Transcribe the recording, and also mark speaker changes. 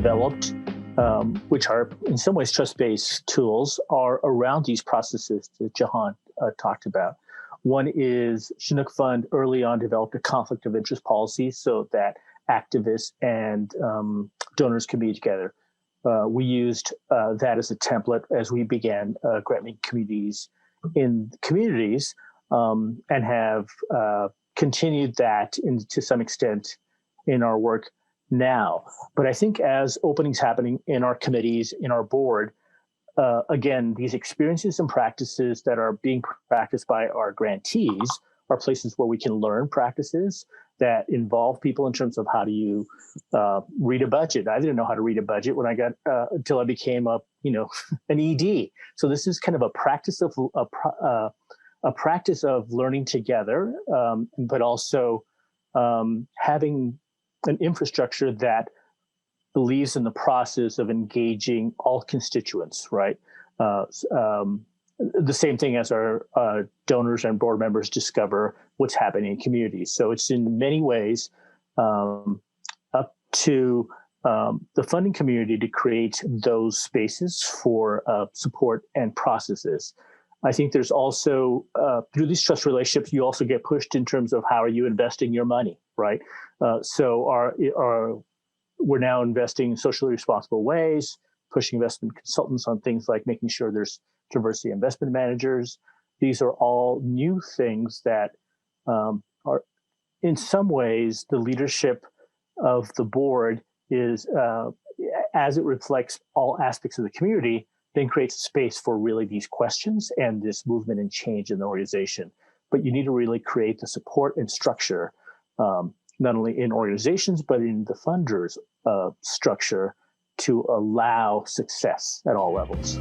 Speaker 1: developed, which are in some ways trust-based tools, are around these processes that Jahan talked about. One is Chinook Fund early on developed a conflict of interest policy so that activists and donors can be together. We used that as a template as we began granting communities in communities and have continued that to some extent in our work now. But I think as openings happening in our committees, in our board, again, these experiences and practices that are being practiced by our grantees are places where we can learn practices that involve people in terms of how do you read a budget. I didn't know how to read a budget when I got until I became an ED. So this is kind of a practice of learning together, but also having an infrastructure that believes in the process of engaging all constituents, right? The same thing as our donors and board members discover what's happening in communities. So it's in many ways up to the funding community to create those spaces for support and processes. I think there's also, through these trust relationships, you also get pushed in terms of how are you investing your money, right? So we're now investing in socially responsible ways, pushing investment consultants on things like making sure there's diversity investment managers. These are all new things that are, in some ways, the leadership of the board is, as it reflects all aspects of the community, then creates a space for really these questions and this movement and change in the organization. But you need to really create the support and structure, not only in organizations, but in the funders' structure to allow success at all levels.